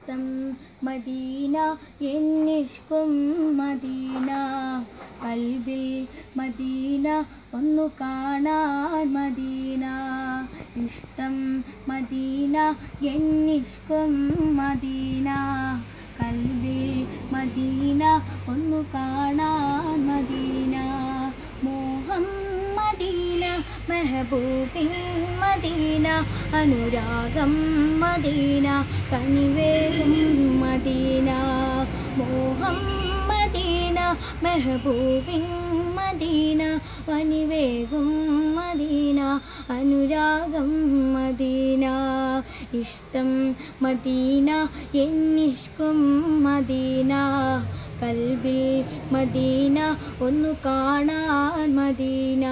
ഇഷ്ടം Medina എന്നിഷ്കും Medina കൽബിൽ Medina ഒന്നു കാണാൻ മദീന ഇഷ്ടം മദീന എന്നിഷ്കും മദീന കൽബിൽ മദീന ഒന്നു കാണാൻ മദീന മോഹം മദീന മെഹബൂബിൻ മദീന അനുരാഗം മദീന കനിവേകും മദീന മോഹം മദീന മെഹബൂബിൻ മദീന കനിവേകും മദീന അനുരാഗം മദീന ഇഷ്ടം മദീന എന്നിഷ്കും മദീന കൽബിൽ മദീന ഒന്നു കാണാൻ മദീന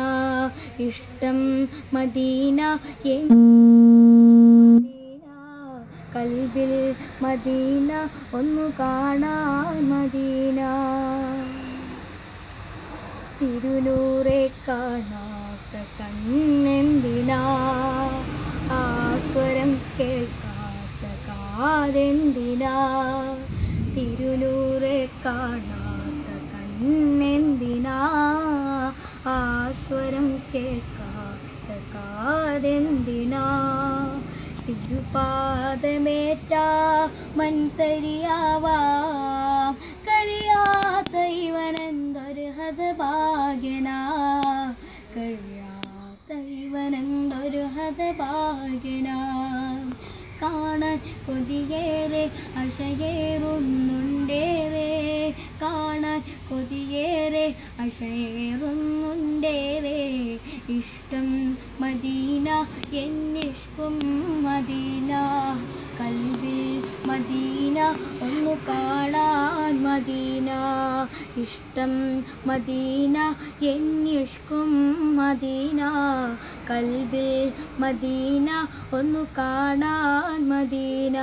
ഇഷ്ടം മദീന മദീന കൽബിൽ മദീന ഒന്നു കാണാൻ മദീന തിരുനൂറെ കാണാത്ത കണ്ണെന്തിനാ ആ സ്വരം കേൾക്കാത്ത കാതെന്തിനാ തിരുനൂറെ കാണാത്ത കണ്ണെന്തിനാ ആ സ്വരം കേൾക്കാത്ത കാതെന്തിനാ തിരുപാദമേറ്റ മൺതരിയാവാം കഴിയാത്ത ഇവനെന്തൊരു ഹതഭാഗ്യനാ കഴിയാത്ത ഇവനെന്തൊരു ഹതഭാഗ്യനാ കാണാൻ കൊതിയേറെ അശയേറുന്നുണ്ടേറെ കാണാൻ കൊതിയേറെ അശയേറുന്നുണ്ടേറെ ഇഷ്ടം മദീന എന്നിഷ്കും മദീന കൽബിൽ മദീന ഒന്നു കാണാൻ മദീന ഇഷ്ടം മദീന എന്നിഷ്കും മദീന കൽബിൽ മദീന ഒന്നു കാണാൻ മദീന